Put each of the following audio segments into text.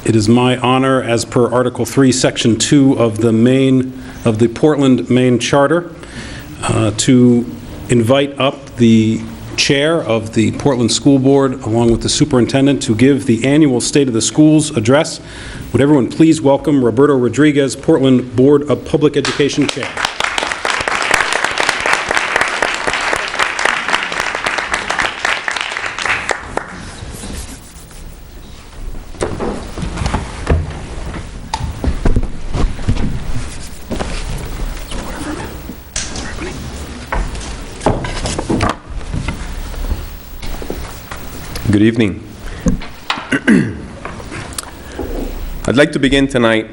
It is my honor, as per Article 3, Section 2 of the Portland, Maine Charter, to invite up the Chair of the Portland School Board, along with the Superintendent, to give the annual State of the Schools address. Would everyone please welcome Roberto Rodriguez, Portland Board of Public Education Chair. Good evening. I'd like to begin tonight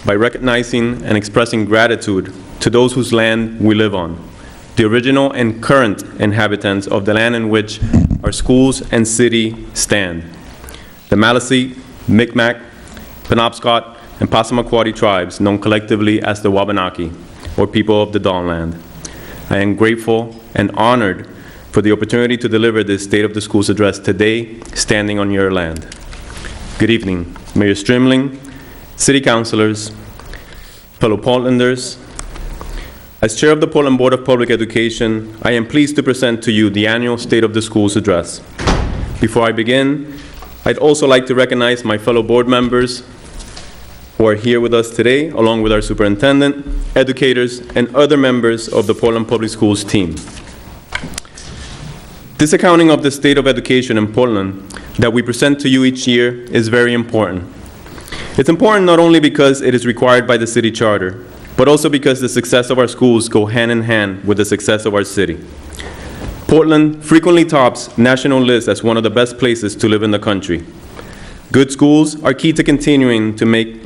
by recognizing and expressing gratitude to those whose land we live on, the original and current inhabitants of the land in which our schools and city stand, the Maliseet, Micmac, Penobscot, and Passamaquoddy tribes, known collectively as the Wabanaki, or people of the Dawnland. I am grateful and honored for the opportunity to deliver this State of the Schools address today, standing on your land. Good evening, Mayor Strimling, City Councilors, fellow Portlanders. As Chair of the Portland Board of Public Education, I am pleased to present to you the annual State of the Schools address. Before I begin, I'd also like to recognize my fellow board members who are here with us today, along with our superintendent, educators, and other members of the Portland Public Schools team. This accounting of the state of education in Portland that we present to you each year is very important. It's important not only because it is required by the city charter, but also because the success of our schools go hand in hand with the success of our city. Portland frequently tops national lists as one of the best places to live in the country. Good schools are key to continuing to make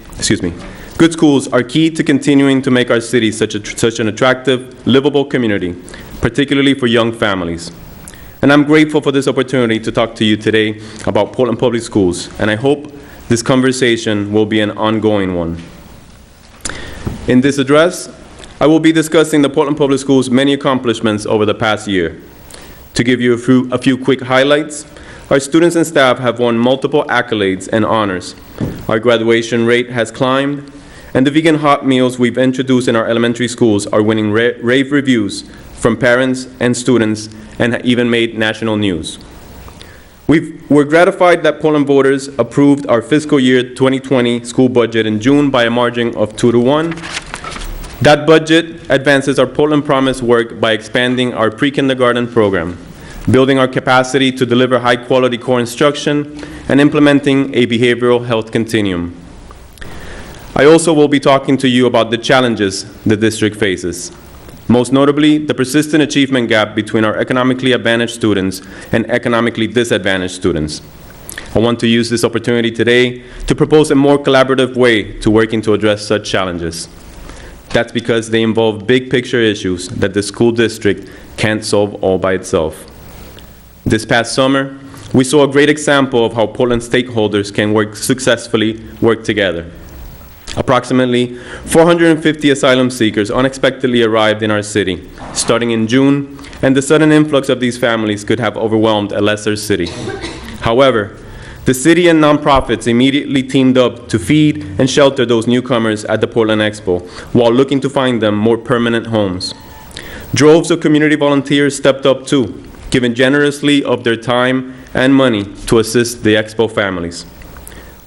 our city such an attractive, livable community, particularly for young families. And I'm grateful for this opportunity to talk to you today about Portland Public Schools, and I hope this conversation will be an ongoing one. In this address, I will be discussing the Portland Public Schools' many accomplishments over the past year. To give you a few quick highlights, our students and staff have won multiple accolades and honors. Our graduation rate has climbed, and the vegan hot meals we've introduced in our elementary schools are winning rave reviews from parents and students, and even made national news. We're gratified that Portland voters approved our fiscal year 2020 school budget in June by a margin of 2-1. That budget advances our Portland Promise work by expanding our pre-kindergarten program, building our capacity to deliver high-quality core instruction, and implementing a behavioral health continuum. I also will be talking to you about the challenges the district faces. Most notably, the persistent achievement gap between our economically advantaged students and economically disadvantaged students. I want to use this opportunity today to propose a more collaborative way to working to address such challenges. That's because they involve big picture issues that the school district can't solve all by itself. This past summer, we saw a great example of how Portland stakeholders can successfully work together. Approximately 450 asylum seekers unexpectedly arrived in our city, starting in June, and the sudden influx of these families could have overwhelmed a lesser city. However, the city and nonprofits immediately teamed up to feed and shelter those newcomers at the Portland Expo, while looking to find them more permanent homes. Droves of community volunteers stepped up too, giving generously of their time and money to assist the Expo families.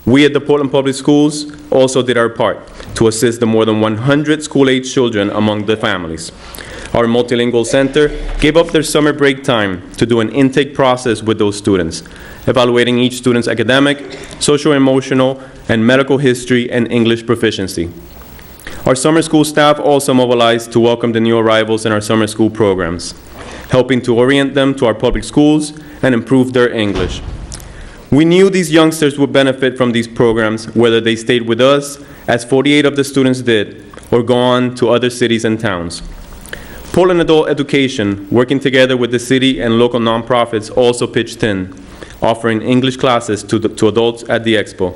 We at the Portland Public Schools also did our part to assist the more than 100 school-age children among the families. Our multilingual center gave up their summer break time to do an intake process with those students, evaluating each student's academic, social-emotional, and medical history and English proficiency. Our summer school staff also mobilized to welcome the new arrivals in our summer school programs, helping to orient them to our public schools and improve their English. We knew these youngsters would benefit from these programs, whether they stayed with us, as 48 of the students did, or go on to other cities and towns. Portland Adult Education, working together with the city and local nonprofits, also pitched in, offering English classes to adults at the Expo.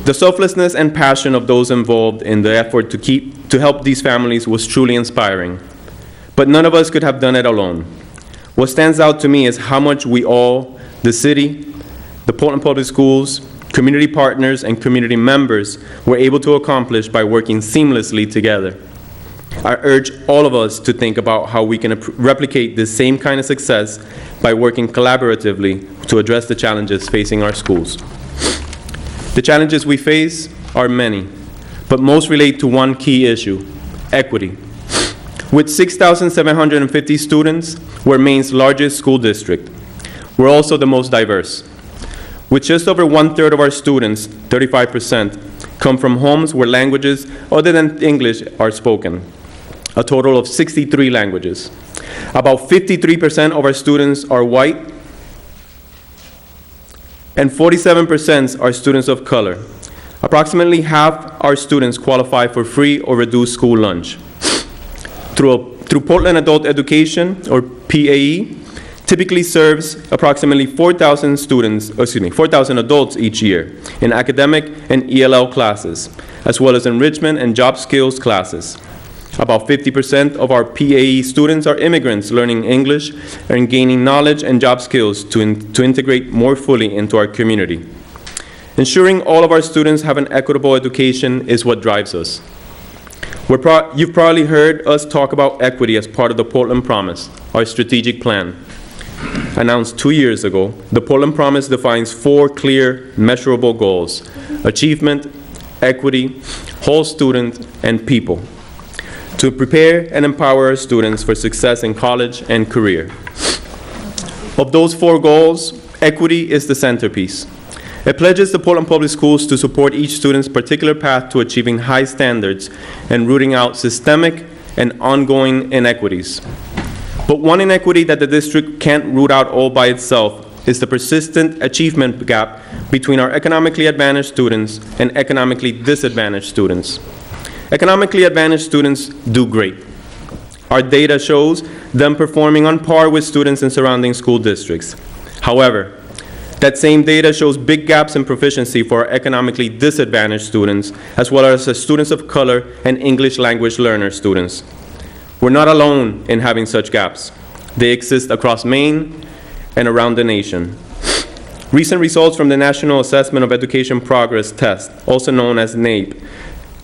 The selflessness and passion of those involved in the effort to help these families was truly inspiring. But none of us could have done it alone. What stands out to me is how much we all, the city, the Portland Public Schools, community partners, and community members were able to accomplish by working seamlessly together. I urge all of us to think about how we can replicate this same kind of success by working collaboratively to address the challenges facing our schools. The challenges we face are many, but most relate to one key issue: equity. With 6,750 students, we're Maine's largest school district. We're also the most diverse. With just over 1/3 of our students, 35%, come from homes where languages other than English are spoken, a total of 63 languages. About 53% of our students are white, and 47% are students of color. Approximately half our students qualify for free or reduced school lunch. Through Portland Adult Education, or PAE, typically serves approximately 4,000 adults each year in academic and ELL classes, as well as enrichment and job skills classes. About 50% of our PAE students are immigrants learning English and gaining knowledge and job skills to integrate more fully into our community. Ensuring all of our students have an equitable education is what drives us. You've probably heard us talk about equity as part of the Portland Promise, our strategic plan. Announced 2 years ago, the Portland Promise defines 4 clear, measurable goals: achievement, equity, whole student, and people, to prepare and empower our students for success in college and career. Of those 4 goals, equity is the centerpiece. It pledges the Portland Public Schools to support each student's particular path to achieving high standards and rooting out systemic and ongoing inequities. But one inequity that the district can't root out all by itself is the persistent achievement gap between our economically advantaged students and economically disadvantaged students. Economically advantaged students do great. Our data shows them performing on par with students in surrounding school districts. However, that same data shows big gaps in proficiency for our economically disadvantaged students, as well as the students of color and English language learner students. We're not alone in having such gaps. They exist across Maine and around the nation. Recent results from the National Assessment of Education Progress Test, also known as NAEP,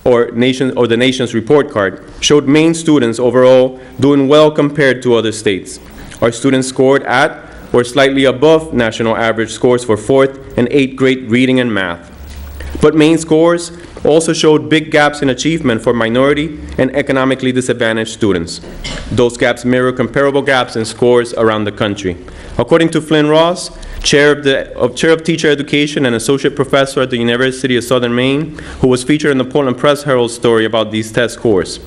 or the nation's report card, showed Maine students overall doing well compared to other states. Our students scored at or slightly above national average scores for 4th and 8th grade reading and math. But Maine scores also showed big gaps in achievement for minority and economically disadvantaged students. Those gaps mirror comparable gaps in scores around the country. According to Flynn Ross, Chair of Teacher Education and Associate Professor at the University of Southern Maine, who was featured in the Portland Press Herald story about these test scores.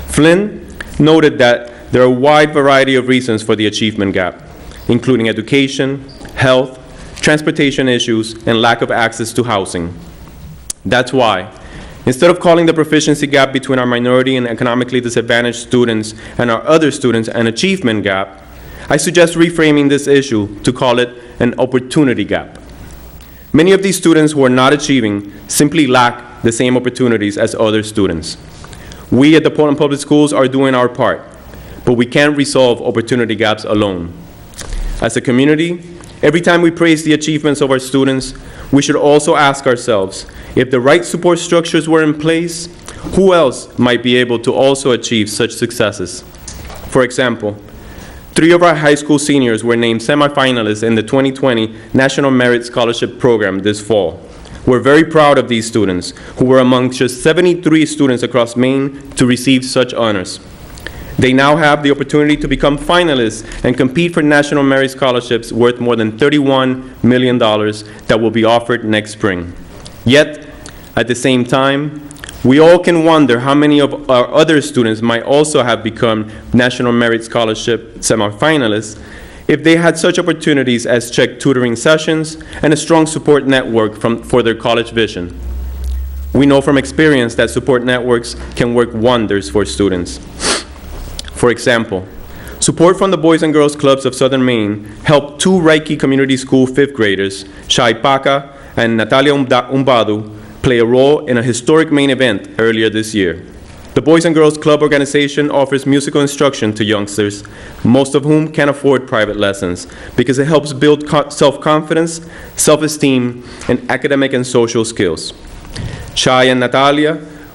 Flynn noted that there are a wide variety of reasons for the achievement gap, including education, health, transportation issues, and lack of access to housing. That's why, instead of calling the proficiency gap between our minority and economically disadvantaged students and our other students an achievement gap, I suggest reframing this issue to call it an opportunity gap. Many of these students who are not achieving simply lack the same opportunities as other students. We at the Portland Public Schools are doing our part, but we can't resolve opportunity gaps alone. As a community, every time we praise the achievements of our students, we should also ask ourselves, if the right support structures were in place, who else might be able to also achieve such successes? For example, 3 of our high school seniors were named semifinalists in the 2020 National Merit Scholarship Program this fall. We're very proud of these students, who were among just 73 students across Maine to receive such honors. They now have the opportunity to become finalists and compete for national merit scholarships worth more than $31 million that will be offered next spring. Yet, at the same time, we all can wonder how many of our other students might also have become National Merit Scholarship semifinalists if they had such opportunities as check tutoring sessions and a strong support network for their college vision. We know from experience that support networks can work wonders for students. For example, support from the Boys and Girls Clubs of Southern Maine helped 2 Reiki Community School 5th graders, Shai Paca and Natalia Umbadu, play a role in a historic Maine event earlier this year. The Boys and Girls Club organization offers musical instruction to youngsters, most of whom can't afford private lessons, because it helps build self-confidence, self-esteem, and academic and social skills. Shai and Natalia,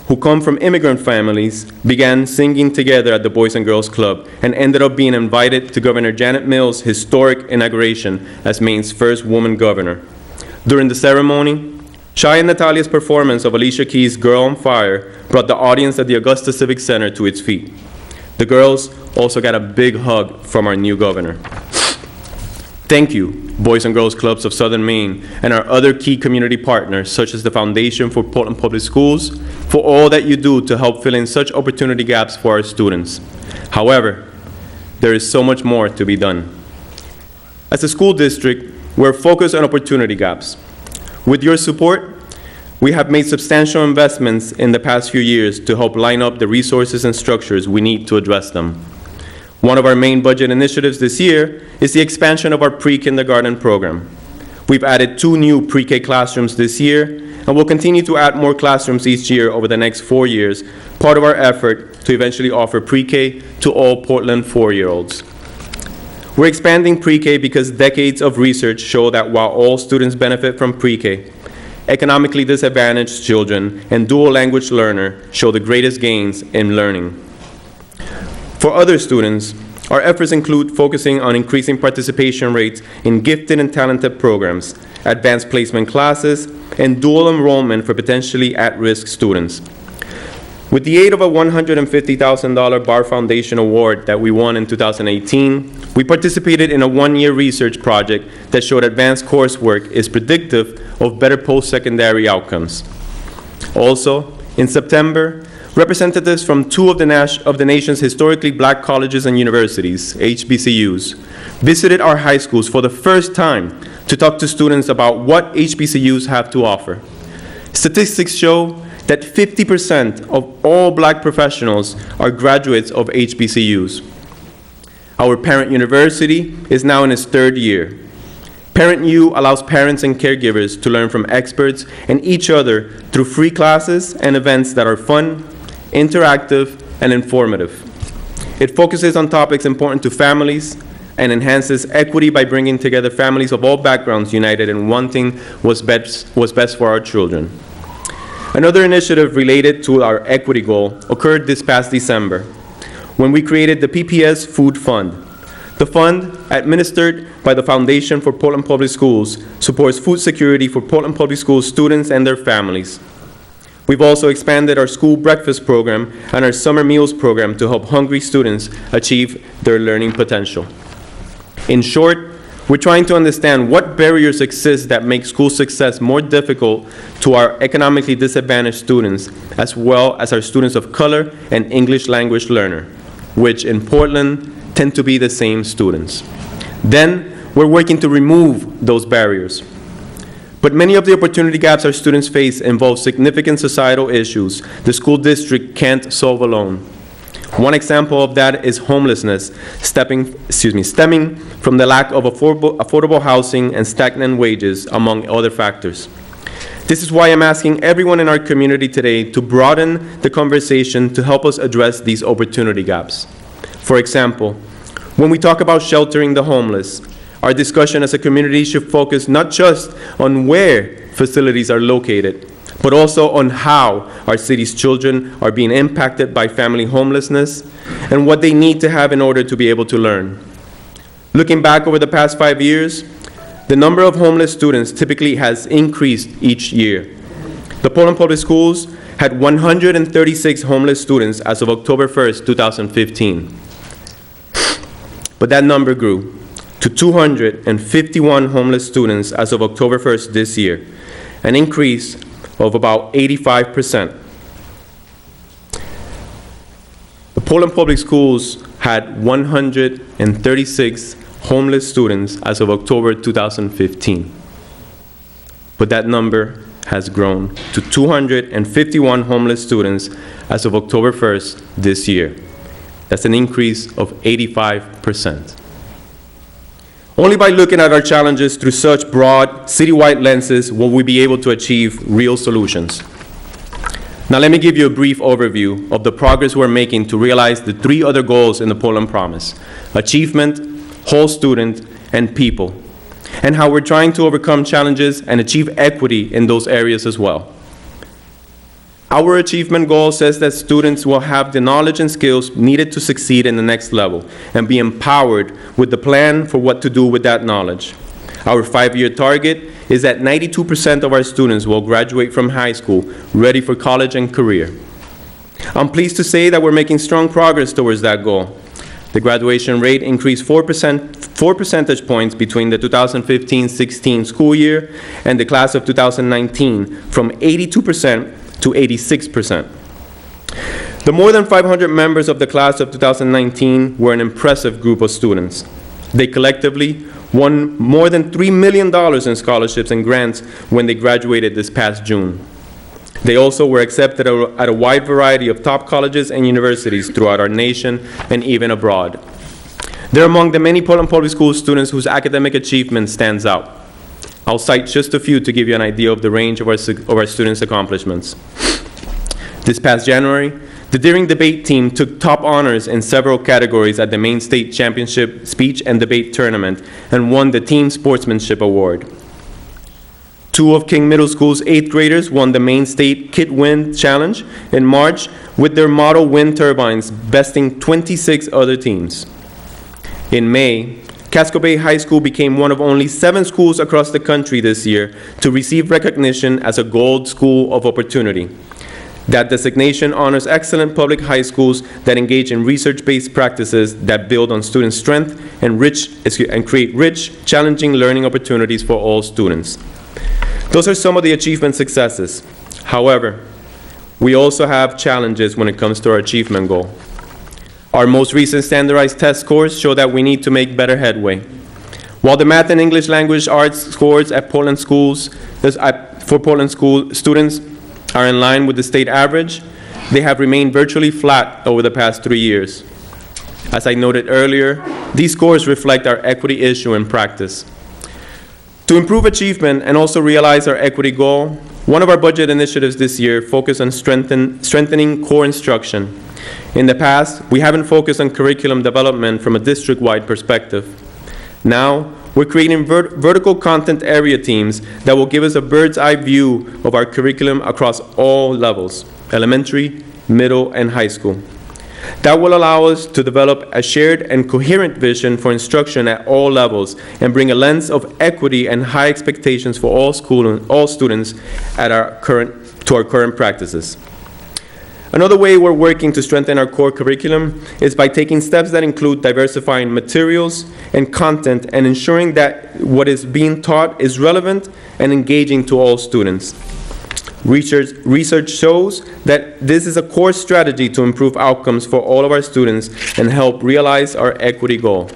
who come from immigrant families, began singing together at the Boys and Girls Club and ended up being invited to Governor Janet Mills' historic inauguration as Maine's first woman governor. During the ceremony, Shai and Natalia's performance of Alicia Keys' Girl on Fire brought the audience at the Augusta Civic Center to its feet. The girls also got a big hug from our new governor. Thank you, Boys and Girls Clubs of Southern Maine, and our other key community partners, such as the Foundation for Portland Public Schools, for all that you do to help fill in such opportunity gaps for our students. However, there is so much more to be done. As a school district, we're focused on opportunity gaps. With your support, we have made substantial investments in the past few years to help line up the resources and structures we need to address them. One of our main budget initiatives this year is the expansion of our pre-kindergarten program. We've added 2 new pre-K classrooms this year, and we'll continue to add more classrooms each year over the next 4 years, part of our effort to eventually offer pre-K to all Portland 4-year-olds. We're expanding pre-K because decades of research show that while all students benefit from pre-K, economically disadvantaged children and dual language learners show the greatest gains in learning. For other students, our efforts include focusing on increasing participation rates in gifted and talented programs, advanced placement classes, and dual enrollment for potentially at-risk students. With the aid of a $150,000 Bar Foundation award that we won in 2018, we participated in a 1-year research project that showed advanced coursework is predictive of better post-secondary outcomes. Also, in September, representatives from 2 of the nation's historically black colleges and universities, HBCUs, visited our high schools for the first time to talk to students about what HBCUs have to offer. Statistics show that 50% of all black professionals are graduates of HBCUs. Our parent university is now in its 3rd year. Parent U allows parents and caregivers to learn from experts and each other through free classes and events that are fun, interactive, and informative. It focuses on topics important to families and enhances equity by bringing together families of all backgrounds united in wanting what's best for our children. Another initiative related to our equity goal occurred this past December, when we created the PPS Food Fund. The fund, administered by the Foundation for Portland Public Schools, supports food security for Portland Public Schools students and their families. We've also expanded our school breakfast program and our summer meals program to help hungry students achieve their learning potential. In short, we're trying to understand what barriers exist that make school success more difficult to our economically disadvantaged students, as well as our students of color and English language learner, which in Portland tend to be the same students. Then, we're working to remove those barriers. But many of the opportunity gaps our students face involve significant societal issues the school district can't solve alone. One example of that is homelessness, stemming from the lack of affordable housing and stagnant wages, among other factors. This is why I'm asking everyone in our community today to broaden the conversation to help us address these opportunity gaps. For example, when we talk about sheltering the homeless, our discussion as a community should focus not just on where facilities are located, but also on how our city's children are being impacted by family homelessness and what they need to have in order to be able to learn. Looking back over the past 5 years, the number of homeless students typically has increased each year. The Portland Public Schools had 136 homeless students as of October 1st, 2015. But that number grew to 251 homeless students as of October 1st this year, an increase of about 85%. The Portland Public Schools had 136 homeless students as of October 2015. But that number has grown to 251 homeless students as of October 1st this year. That's an increase of 85%. Only by looking at our challenges through such broad, citywide lenses will we be able to achieve real solutions. Now let me give you a brief overview of the progress we're making to realize the 3 other goals in the Portland Promise: achievement, whole student, and people, and how we're trying to overcome challenges and achieve equity in those areas as well. Our achievement goal says that students will have the knowledge and skills needed to succeed in the next level and be empowered with the plan for what to do with that knowledge. Our 5-year target is that 92% of our students will graduate from high school ready for college and career. I'm pleased to say that we're making strong progress towards that goal. The graduation rate increased 4 percentage points between the 2015-16 school year and the class of 2019, from 82% to 86%. The more than 500 members of the class of 2019 were an impressive group of students. They collectively won more than $3 million in scholarships and grants when they graduated this past June. They also were accepted at a wide variety of top colleges and universities throughout our nation and even abroad. They're among the many Portland Public Schools students whose academic achievement stands out. I'll cite just a few to give you an idea of the range of our students' accomplishments. This past January, the Deering Debate team took top honors in several categories at the Maine State Championship Speech and Debate Tournament and won the Team Sportsmanship Award. 2 of King Middle School's 8th graders won the Maine State Kit Wind Challenge in March with their model wind turbines, besting 26 other teams. In May, Casco Bay High School became one of only 7 schools across the country this year to receive recognition as a Gold School of Opportunity. That designation honors excellent public high schools that engage in research-based practices that build on student strength and create rich, challenging learning opportunities for all students. Those are some of the achievement successes. However, we also have challenges when it comes to our achievement goal. Our most recent standardized test scores show that we need to make better headway. While the math and English language arts scores at Portland schools, for Portland school students are in line with the state average, they have remained virtually flat over the past 3 years. As I noted earlier, these scores reflect our equity issue in practice. To improve achievement and also realize our equity goal, one of our budget initiatives this year focused on strengthening core instruction. In the past, we haven't focused on curriculum development from a district-wide perspective. Now, we're creating vertical content area teams that will give us a bird's-eye view of our curriculum across all levels, elementary, middle, and high school. That will allow us to develop a shared and coherent vision for instruction at all levels and bring a lens of equity and high expectations for all students to our current practices. Another way we're working to strengthen our core curriculum is by taking steps that include diversifying materials and content and ensuring that what is being taught is relevant and engaging to all students. Research shows that this is a core strategy to improve outcomes for all of our students and help realize our equity goal.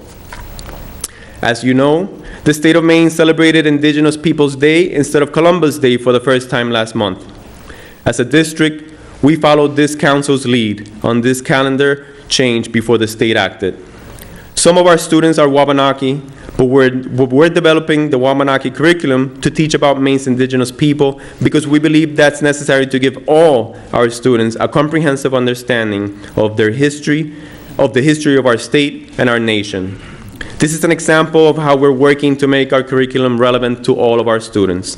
As you know, the state of Maine celebrated Indigenous Peoples Day instead of Columbus Day for the first time last month. As a district, we followed this council's lead on this calendar change before the state acted. Some of our students are Wabanaki, but we're developing the Wabanaki curriculum to teach about Maine's Indigenous people because we believe that's necessary to give all our students a comprehensive understanding of their history, of the history of our state and our nation. This is an example of how we're working to make our curriculum relevant to all of our students.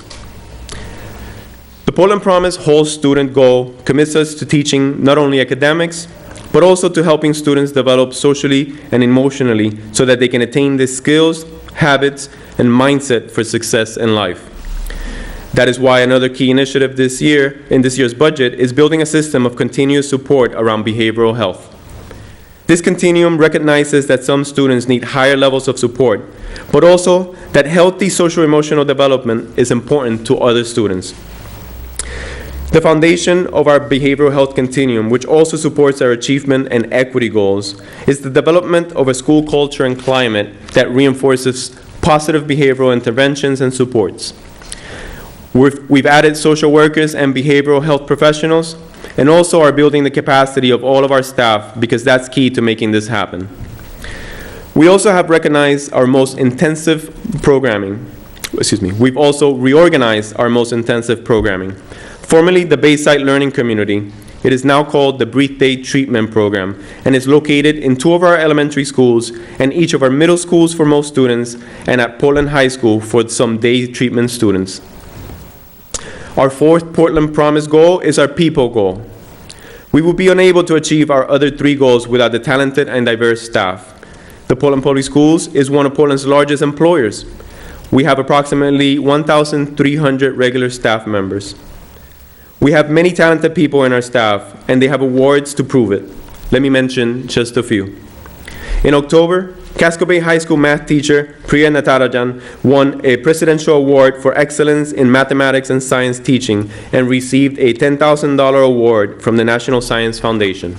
The Portland Promise whole student goal commits us to teaching not only academics, but also to helping students develop socially and emotionally so that they can attain the skills, habits, and mindset for success in life. That is why another key initiative this year, in this year's budget, is building a system of continuous support around behavioral health. This continuum recognizes that some students need higher levels of support, but also that healthy social-emotional development is important to other students. The foundation of our behavioral health continuum, which also supports our achievement and equity goals, is the development of a school culture and climate that reinforces positive behavioral interventions and supports. We've added social workers and behavioral health professionals, and also are building the capacity of all of our staff because that's key to making this happen. We also have recognized our most intensive programming. We've also reorganized our most intensive programming, Formerly the Bayside Learning Community, it is now called the Brief Day Treatment Program and is located in 2 of our elementary schools and each of our middle schools for most students and at Portland High School for some day treatment students. Our 4th Portland Promise goal is our people goal. We will be unable to achieve our other 3 goals without the talented and diverse staff. The Portland Public Schools is one of Portland's largest employers. We have approximately 1,300 regular staff members. We have many talented people in our staff, and they have awards to prove it. Let me mention just a few. In October, Casco Bay High School math teacher Priya Natarajan won a Presidential Award for Excellence in Mathematics and Science Teaching and received a $10,000 award from the National Science Foundation.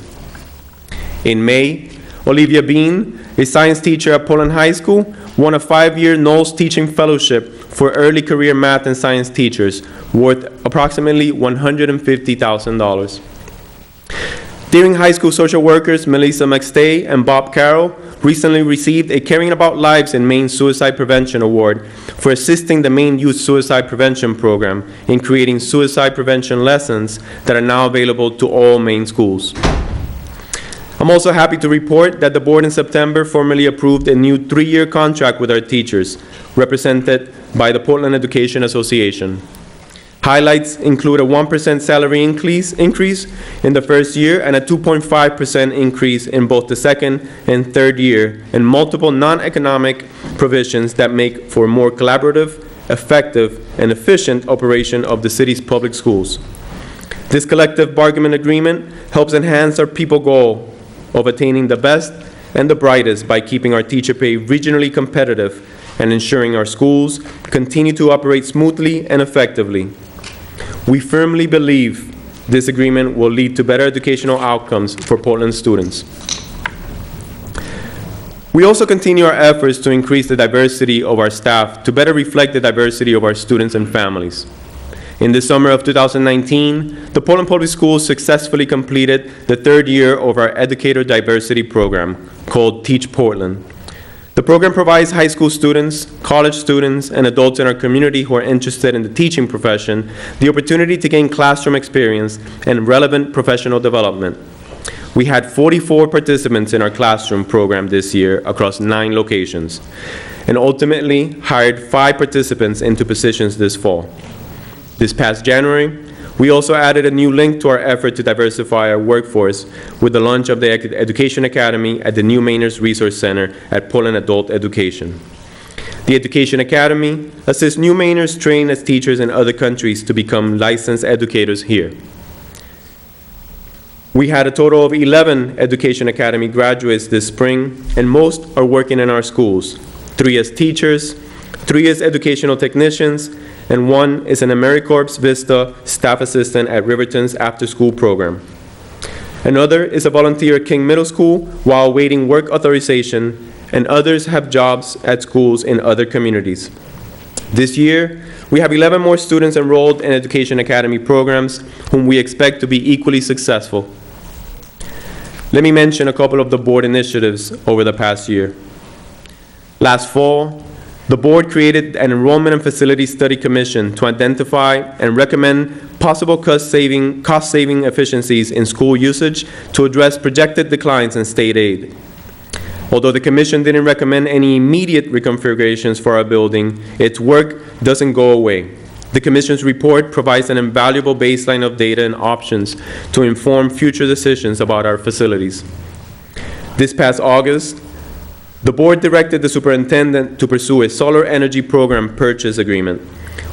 In May, Olivia Bean, a science teacher at Portland High School, won a 5-year Knowles Teaching Fellowship for early career math and science teachers, worth approximately $150,000. Deering High School social workers Melissa McStay and Bob Carroll recently received a Caring About Lives in Maine Suicide Prevention Award for assisting the Maine Youth Suicide Prevention Program in creating suicide prevention lessons that are now available to all Maine schools. I'm also happy to report that the board in September formally approved a new 3-year contract with our teachers, represented by the Portland Education Association. Highlights include a 1% salary increase in the first year and a 2.5% increase in both the second and third year, and multiple non-economic provisions that make for a more collaborative, effective, and efficient operation of the city's public schools. This collective bargaining agreement helps enhance our people goal of attaining the best and the brightest by keeping our teacher pay regionally competitive and ensuring our schools continue to operate smoothly and effectively. We firmly believe this agreement will lead to better educational outcomes for Portland students. We also continue our efforts to increase the diversity of our staff to better reflect the diversity of our students and families. In the summer of 2019, the Portland Public Schools successfully completed the 3rd year of our Educator Diversity Program, called Teach Portland. The program provides high school students, college students, and adults in our community who are interested in the teaching profession the opportunity to gain classroom experience and relevant professional development. We had 44 participants in our classroom program this year across 9 locations, and ultimately hired 5 participants into positions this fall. This past January, we also added a new link to our effort to diversify our workforce with the launch of the Education Academy at the New Mainers Resource Center at Portland Adult Education. The Education Academy assists new Mainers trained as teachers in other countries to become licensed educators here. We had a total of 11 Education Academy graduates this spring, and most are working in our schools, 3 as teachers, 3 as educational technicians, and 1 is an AmeriCorps Vista staff assistant at Riverton's after-school program. Another is a volunteer at King Middle School while awaiting work authorization, and others have jobs at schools in other communities. This year, we have 11 more students enrolled in Education Academy programs whom we expect to be equally successful. Let me mention a couple of the board initiatives over the past year. Last fall, the board created an Enrollment and Facility Study Commission to identify and recommend possible cost-saving efficiencies in school usage to address projected declines in state aid. Although the commission didn't recommend any immediate reconfigurations for our building, its work doesn't go away. The commission's report provides an invaluable baseline of data and options to inform future decisions about our facilities. This past August, the board directed the superintendent to pursue a solar energy program purchase agreement.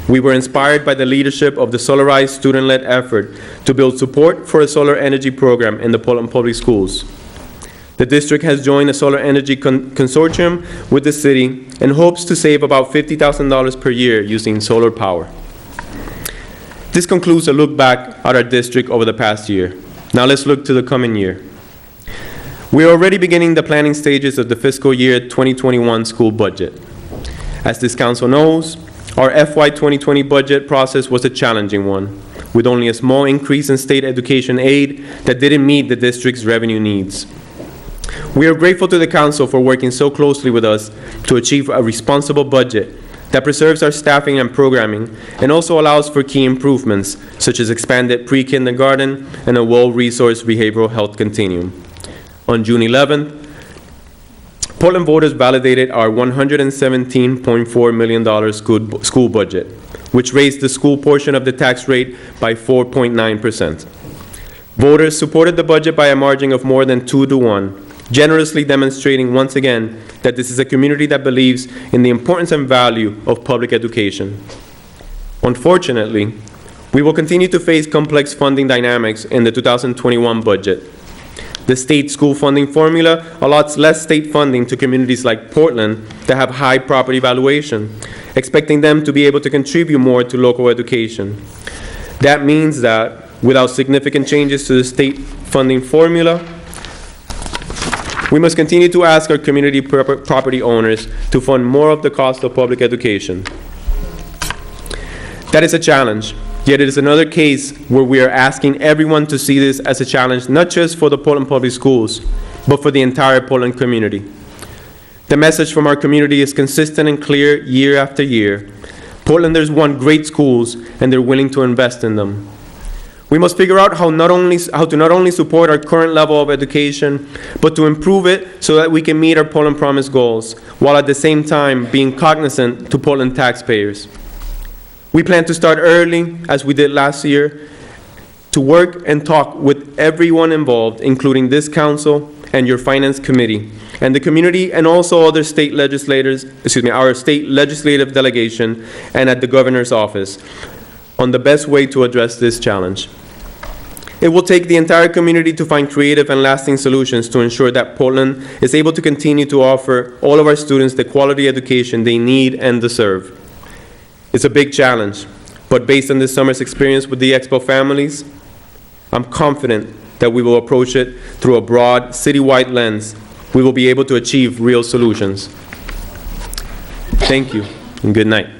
We were inspired by the leadership of the Solarized student-led effort to build support for a solar energy program in the Portland Public Schools. The district has joined a solar energy consortium with the city and hopes to save about $50,000 per year using solar power. This concludes a look back at our district over the past year. Now let's look to the coming year. We are already beginning the planning stages of the fiscal year 2021 school budget. As this council knows, our FY 2020 budget process was a challenging one, with only a small increase in state education aid that didn't meet the district's revenue needs. We are grateful to the council for working so closely with us to achieve a responsible budget that preserves our staffing and programming and also allows for key improvements, such as expanded pre-kindergarten and a well-resourced behavioral health continuum. On June 11th, Portland voters validated our $117.4 million school budget, which raised the school portion of the tax rate by 4.9%. Voters supported the budget by a margin of more than 2-1, generously demonstrating once again that this is a community that believes in the importance and value of public education. Unfortunately, we will continue to face complex funding dynamics in the 2021 budget. The state school funding formula allots less state funding to communities like Portland that have high property valuation, expecting them to be able to contribute more to local education. That means that without significant changes to the state funding formula, we must continue to ask our community property owners to fund more of the cost of public education. That is a challenge. Yet it is another case where we are asking everyone to see this as a challenge, not just for the Portland Public Schools, but for the entire Portland community. The message from our community is consistent and clear year after year. Portlanders want great schools, and they're willing to invest in them. We must figure out how to not only support our current level of education, but to improve it so that we can meet our Portland Promise goals, while at the same time being cognizant to Portland taxpayers. We plan to start early, as we did last year, to work and talk with everyone involved, including this council and your finance committee, and the community, and also other state legislators, our state legislative delegation, and at the governor's office, on the best way to address this challenge. It will take the entire community to find creative and lasting solutions to ensure that Portland is able to continue to offer all of our students the quality education they need and deserve. It's a big challenge, but based on this summer's experience with the Expo families, I'm confident that we will approach it through a broad, citywide lens. We will be able to achieve real solutions. Thank you, and good night.